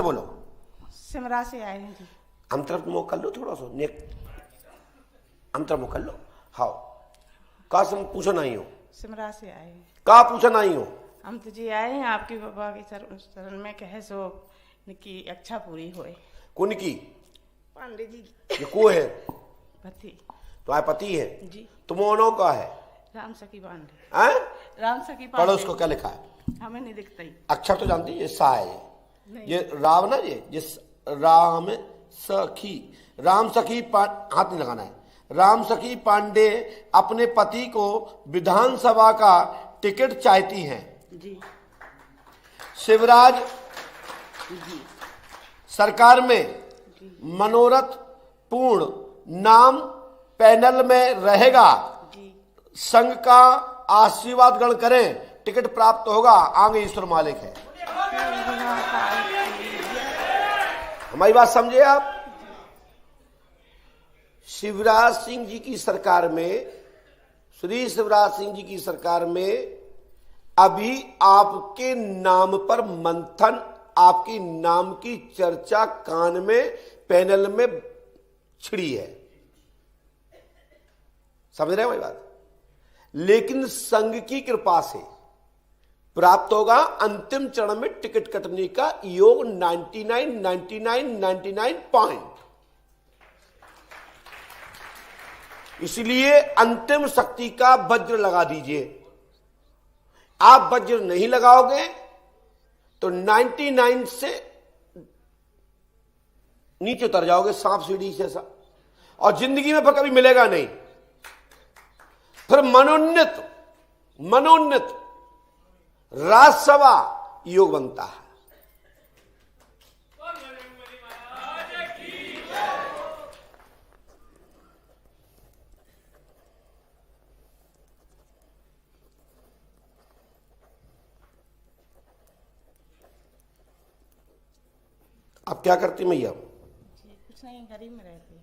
बोलो। सिमरा से आए हैं जी। हम तरफ मुंह कर लो, थोड़ा सा नेक हम तरफ मुंह कर लो। हाँ, कहा से पूछो नहीं हो? सिमरा से आए हैं। कहा पूछा नहीं हो? हम तो जी आए हैं आपके बाबा के शरण में, कहे सो की इच्छा पूरी होए। कौन की? पांडे जी ये को है? पति। तुम्हारे पति है जी। तुम ओनो का है? राम सखी पांडे। हैं? राम सखी पांडे। पढ़ो उसको क्या लिखा है? हमें नहीं दिखता ही। अक्षर तो जानती है, ये सा है नहीं। ये राव ना, ये जिस राम सखी, राम सखी हाथ नहीं लगाना है। राम सखी पांडे अपने पति को विधानसभा का टिकट चाहती हैं। जी। शिवराज जी। सरकार में मनोरथ पूर्ण नाम पैनल में रहेगा। जी। संघ का आशीर्वाद ग्रहण करें, टिकट प्राप्त होगा। आगे ईश्वर मालिक है। हमारी बात समझे आप? शिवराज सिंह जी की सरकार में, श्री शिवराज सिंह जी की सरकार में अभी आपके नाम पर मंथन, आपके नाम की चर्चा कान में पैनल में छिड़ी है। समझ रहे हैं हमारी बात? लेकिन संघ की कृपा से प्राप्त होगा। अंतिम चरण में टिकट कटने का योग 99 पॉइंट। इसलिए अंतिम शक्ति का वज्र लगा दीजिए। आप वज्र नहीं लगाओगे तो 99 से नीचे उतर जाओगे, सांप सीढ़ी से सा, और जिंदगी में फिर कभी मिलेगा नहीं। फिर मनोन्नत राज्यसभा योग बनता है। अब क्या करती मैया? कुछ नहीं, घर ही में रहती।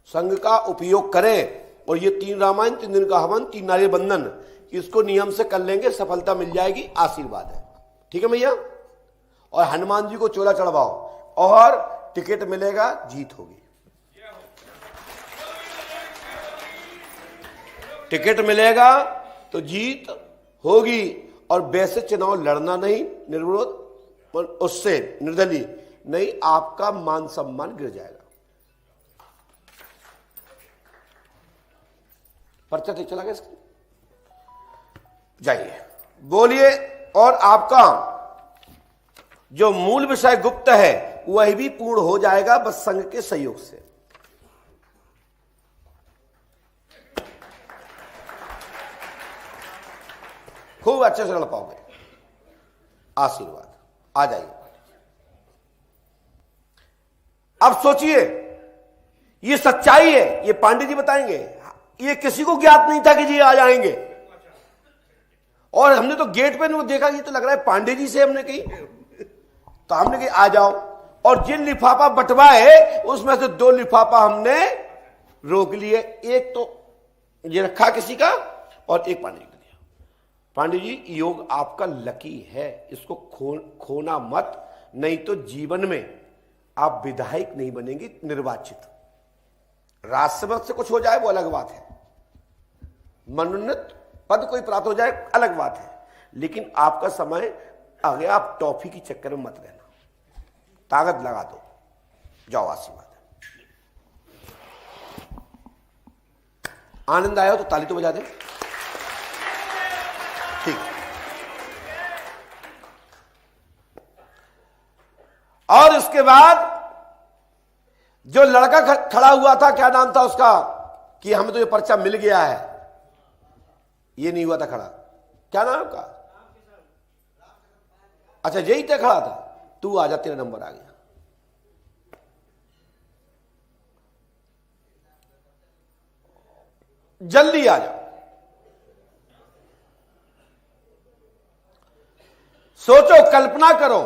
संघ का उपयोग करें और ये 3 रामायण, 3 दिन का हवन, 3 नारियल बंधन, इसको नियम से कर लेंगे, सफलता मिल जाएगी। आशीर्वाद है। ठीक है भैया? और हनुमान जी को चोला चढ़वाओ और टिकट मिलेगा, जीत होगी। टिकट मिलेगा तो जीत होगी। और वैसे चुनाव लड़ना नहीं, निर्विरोध, उससे निर्दलीय नहीं, आपका मान सम्मान गिर जाएगा। पर्चा ठीक चला गया? जाइए बोलिए। और आपका जो मूल विषय गुप्त है वह भी पूर्ण हो जाएगा, बस संघ के सहयोग से। खूब अच्छे से लड़ पाओगे। आशीर्वाद। आ जाइए। अब सोचिए, ये सच्चाई है, ये पांडे जी बताएंगे। ये किसी को ज्ञात नहीं था कि जी आ जाएंगे। और हमने तो गेट पे देखा, ये तो लग रहा है पांडे जी से हमने कही, तो हमने कही आ जाओ। और जिन लिफाफा बंटवाए उसमें से 2 लिफाफा हमने रोक लिए। एक तो ये रखा किसी का और एक पांडे जी को दिया। पांडे जी, योग आपका लकी है, इसको खोना मत, नहीं तो जीवन में आप विधायक नहीं बनेंगे, निर्वाचित। राज्यसभा से कुछ हो जाए वो अलग बात है, मनोन्नत पद कोई प्राप्त हो जाए अलग बात है, लेकिन आपका समय आगे। आप टॉफी की चक्कर में मत रहना, ताकत लगा दो। जाओ, आशीर्वाद। आनंद आया हो तो ताली तो बजा दे। ठीक। और उसके बाद जो लड़का खड़ा हुआ था, क्या नाम था उसका, कि हमें तो ये पर्चा मिल गया है, ये नहीं हुआ था खड़ा, क्या नाम का? अच्छा, यही तय खड़ा था। तू आ जा, तेरा नंबर आ गया। जल्दी आ जा। सोचो, कल्पना करो,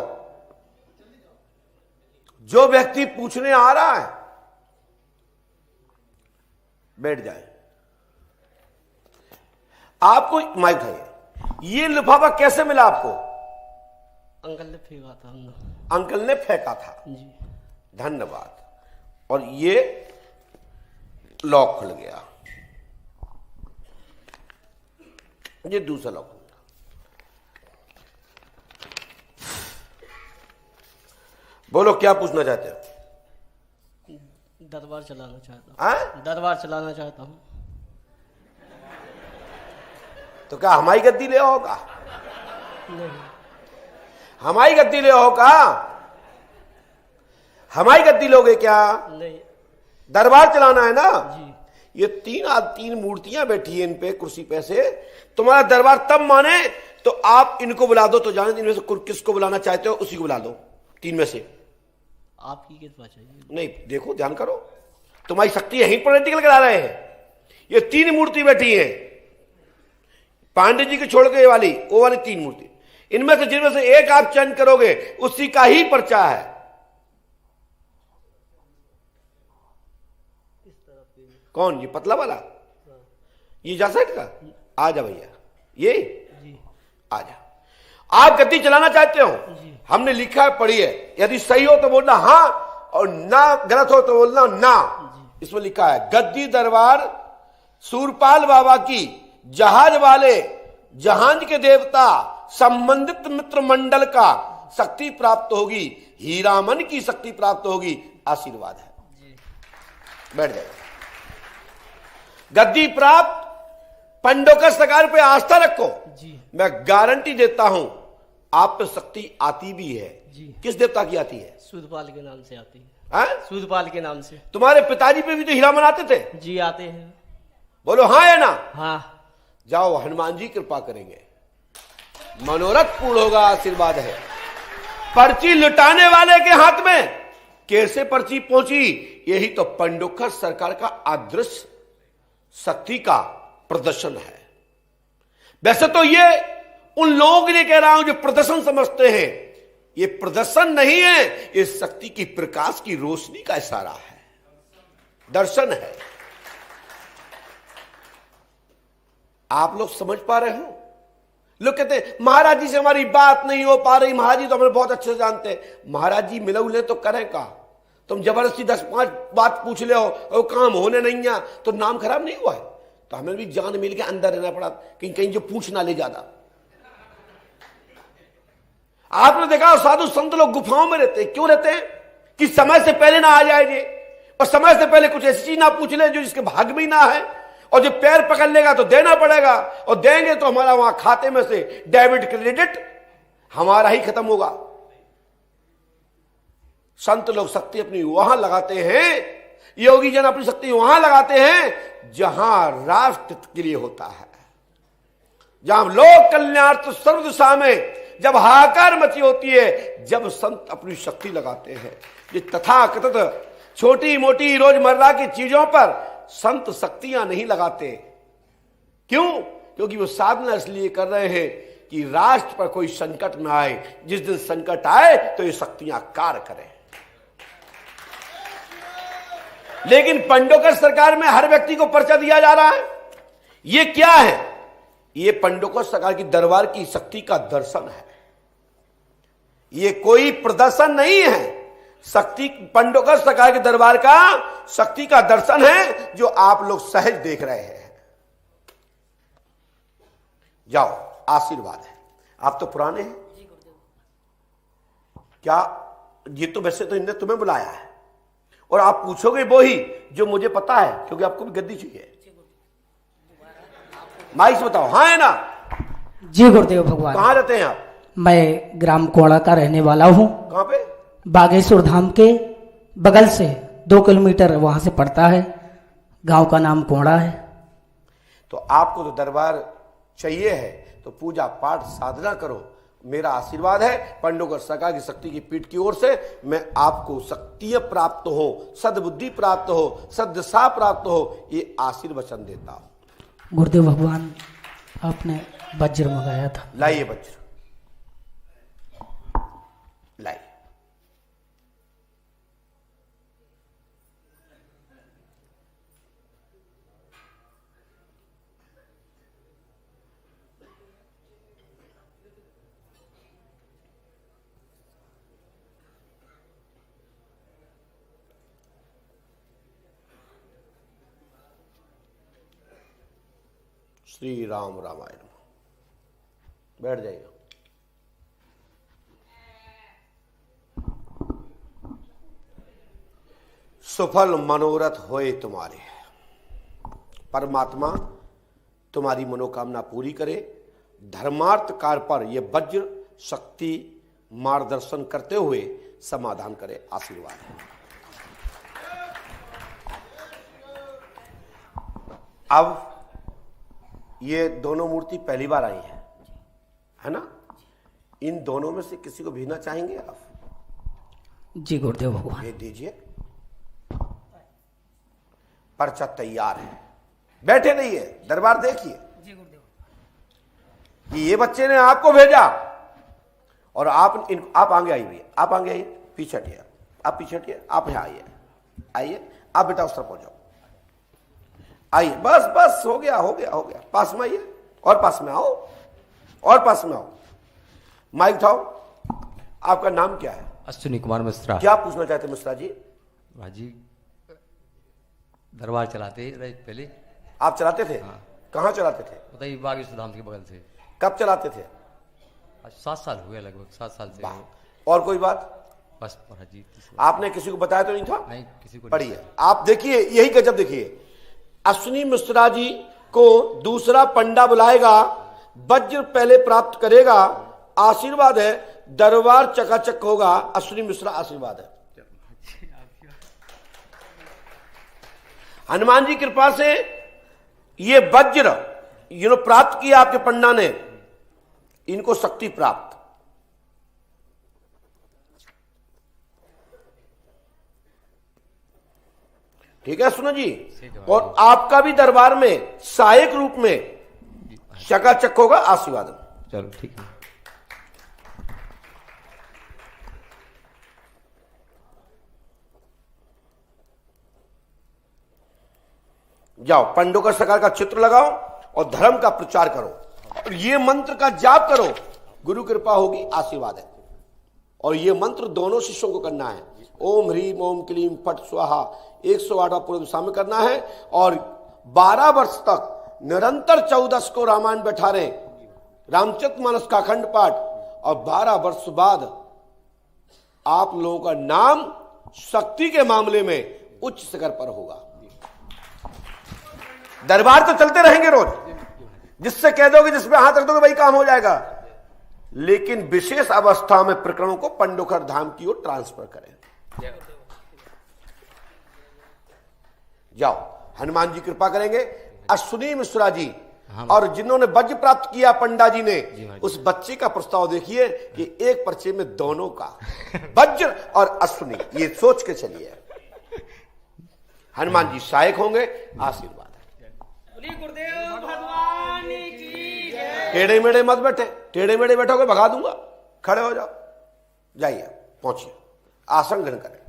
जो व्यक्ति पूछने आ रहा है बैठ जाए। आपको माइक है, ये लिफाफा कैसे मिला आपको? अंकल ने फेंका था। अंकल ने फेंका था जी। धन्यवाद। और ये लॉक खुल गया, ये दूसरा लॉक खुल गया। बोलो क्या पूछना चाहते हो? दरबार चलाना चाहता हूँ। हाँ? दरबार चलाना चाहता हूँ। तो क्या हमारी गद्दी ले आओ का? नहीं। हमारी गद्दी ले आओ का? हमारी गद्दी लोगे क्या? नहीं। दरबार चलाना है ना? जी। ये तीन मूर्तियां बैठी है इन पे कुर्सी पे से। तुम्हारा दरबार तब माने तो आप इनको बुला दो, तो जाने इनमें से किसको बुलाना चाहते हो उसी को बुला दो, तीन में से। आपकी कृपा चाहिए। नहीं देखो ध्यान करो, तुम्हारी शक्ति यहीं पर निकल कर आ रहे हैं। ये तीन मूर्ति बैठी है, पांडे जी के छोड़ के वाली, वो वाली तीन मूर्ति, इनमें से जिनमें से एक आप चयन करोगे उसी का ही पर्चा है। कौन? ये पतला वाला, ये जा साइड का। आ जा भैया, ये जी। आ जा। आप गद्दी चलाना चाहते हो? हमने लिखा है, पढ़िए, यदि सही हो तो बोलना हाँ, और ना गलत हो तो बोलना ना। इसमें लिखा है गद्दी दरबार सूरपाल बाबा की जहाज वाले जहाज के देवता संबंधित मित्र मंडल का शक्ति प्राप्त होगी, हीरामन की शक्ति प्राप्त होगी, आशीर्वाद है। बैठ जाए। गद्दी प्राप्त, पंडोकर सरकार पे आस्था रखो। जी। मैं गारंटी देता हूं आप पे शक्ति आती भी है। जी। किस देवता की आती है? सूदपाल के नाम से आती है। हाँ? सूदपाल के नाम से। तुम्हारे पिताजी पे भी तो हीरामन आते थे। जी आते हैं। बोलो हाँ या ना? हाँ। जाओ, हनुमान जी कृपा करेंगे, मनोरथ पूर्ण होगा, आशीर्वाद है। पर्ची लुटाने वाले के हाथ में कैसे पर्ची पहुंची? यही तो पंडोकर सरकार का अदृश्य शक्ति का प्रदर्शन है। वैसे तो ये उन लोगों के लिए कह रहा हूं जो प्रदर्शन समझते हैं, ये प्रदर्शन नहीं है, ये शक्ति की प्रकाश की रोशनी का इशारा है, दर्शन है। आप लोग समझ पा रहे हो? लोग कहते हैं महाराज जी से हमारी बात नहीं हो पा रही, महाराज जी तो हमें बहुत अच्छे से जानते हैं। महाराज जी मिले उले तो करें का? तुम जबरदस्ती 10-5 बात पूछ ले हो और काम होने नहीं है तो नाम खराब नहीं हुआ है? तो हमें भी जान मिल के अंदर रहना पड़ा, कहीं कहीं जो पूछ ना ले ज्यादा। आपने देखा साधु संत लोग गुफाओं में रहते हैं। क्यों रहते हैं? कि समय से पहले ना आ जाएंगे, और समय से पहले कुछ ऐसी चीज ना पूछ ले जो जिसके भाग में ना है, और जो पैर पकड़ लेगा तो देना पड़ेगा, और देंगे तो हमारा वहां खाते में से डेबिट क्रेडिट हमारा ही खत्म होगा। संत लोग शक्ति अपनी वहां लगाते हैं, योगी जन अपनी शक्ति वहां लगाते हैं जहां राष्ट्र के लिए होता है, जहां लोक कल्याणार्थ सर्व दिशा में जब हाहाकार मची होती है, जब संत अपनी शक्ति लगाते हैं। ये तथाकथित छोटी मोटी रोजमर्रा की चीजों पर संत शक्तियां नहीं लगाते। क्यों? क्योंकि वो साधना इसलिए कर रहे हैं कि राष्ट्र पर कोई संकट न आए। जिस दिन संकट आए तो ये शक्तियां कार्य करें। लेकिन पंडोकर सरकार में हर व्यक्ति को पर्चा दिया जा रहा है। ये क्या है? ये पंडोकर सरकार की दरबार की शक्ति का दर्शन है। ये कोई प्रदर्शन नहीं है, शक्ति पंडोकर सरकार के दरबार का शक्ति का दर्शन है जो आप लोग सहज देख रहे हैं। जाओ, आशीर्वाद है। आप तो पुराने हैं क्या? ये तो वैसे तो इनने तुम्हें बुलाया है, और आप पूछोगे वो ही जो मुझे पता है, क्योंकि आपको भी गद्दी चाहिए। माइक से बताओ, हाँ है ना? जी गुरुदेव भगवान। कहां रहते हैं आप? मैं ग्राम कोड़ा का रहने वाला हूँ। कहां पे? बागेश्वर धाम के बगल से 2 किलोमीटर वहां से पड़ता है। गांव का नाम कोड़ा है। तो आपको तो दरबार चाहिए है तो पूजा पाठ साधना करो। मेरा आशीर्वाद है पंडोकर सरकार की शक्ति की पीठ की ओर से, मैं आपको शक्तियां प्राप्त हो, सद्बुद्धि प्राप्त हो, सद्दशा प्राप्त हो, ये आशीर्वचन देता हूं। गुरुदेव भगवान, आपने वज्र मंगाया था। लाइए वज्र, लाइए। श्री राम रामायण। बैठ जाइए। सफल मनोरथ होए तुम्हारे, परमात्मा तुम्हारी मनोकामना पूरी करे। धर्मार्थ कार्य पर यह वज्र शक्ति मार्गदर्शन करते हुए समाधान करे। आशीर्वाद है। अब ये दोनों मूर्ति पहली बार आई है ना? इन दोनों में से किसी को भेजना चाहेंगे आप? जी गुरुदेव भगवान। भेज दीजिए। पर्चा तैयार है, बैठे नहीं है, दरबार देखिए। जी गुरुदेव। कि ये बच्चे ने आपको भेजा और आप आगे आइए, आप आगे आइए, पीछे हटिए, आप पीछे हटिए, आप यहां आइए, आइए आप बेटा उस तरफ हो जाओ, आइए, बस बस हो गया हो गया हो गया। पास में आइए, और पास में आओ, और पास में आओ। माइक उठाओ। आपका नाम क्या है? अश्विनी कुमार मिश्रा। क्या पूछना चाहते हैं मिश्रा जी? भाजी दरबार चलाते रहे पहले। आप चलाते थे? हाँ। कहाँ चलाते थे? बताइए बागेश्वर धाम के बगल से। कब चलाते थे? आज 7 साल हुए, लगभग 7 साल से। और कोई बात? बस महाराज। आपने किसी को बताया तो नहीं था? नहीं, किसी को पढ़िए, आप देखिए, यही गजब देखिए। अश्विनी मिश्रा जी को दूसरा पंडा बुलाएगा, वज्र पहले प्राप्त करेगा, आशीर्वाद है, दरबार चकाचक होगा। अश्विनी मिश्रा आशीर्वाद है। हनुमान जी कृपा से ये वज्र प्राप्त किया आपके पंडा ने, इनको शक्ति प्राप्त। ठीक है सुनो जी। और आपका भी दरबार में सहायक रूप में चकाचक होगा। आशीर्वाद। चलो ठीक है। जाओ, पंडोकर सरकार का चित्र लगाओ और धर्म का प्रचार करो और ये मंत्र का जाप करो। गुरु कृपा होगी, आशीर्वाद है। और ये मंत्र दोनों शिष्यों को करना है। ओम ह्रीम ओम क्लीम फट स्वाहा 108 पूर्व दिशा में करना है। और 12 वर्ष तक निरंतर 14 को रामायण बैठा रहे, रामचरितमानस का अखंड पाठ। और 12 वर्ष बाद आप लोगों का नाम शक्ति के मामले में उच्च शिखर पर होगा। दरबार तो चलते रहेंगे रोज, जिससे कह दोगे, जिसमें हाथ रख दोगे, वही काम हो जाएगा। लेकिन विशेष अवस्था में प्रकरणों को पंडोकर धाम की ओर ट्रांसफर करें। जाओ, हनुमान जी कृपा करेंगे। अश्विनी मिश्रा जी और जिन्होंने वज्र प्राप्त किया पंडा जी ने, उस बच्चे का प्रस्ताव देखिए कि एक पर्चे में दोनों का वज्र और अश्विनी, ये सोच के चलिए। हनुमान जी सहायक होंगे। आशीर्वाद। टेढ़े मेढ़े मत बैठे, टेढ़े मेढ़े बैठोगे भगा दूंगा। खड़े हो जाओ, जाइए, पहुंचिए, आसन ग्रहण करें।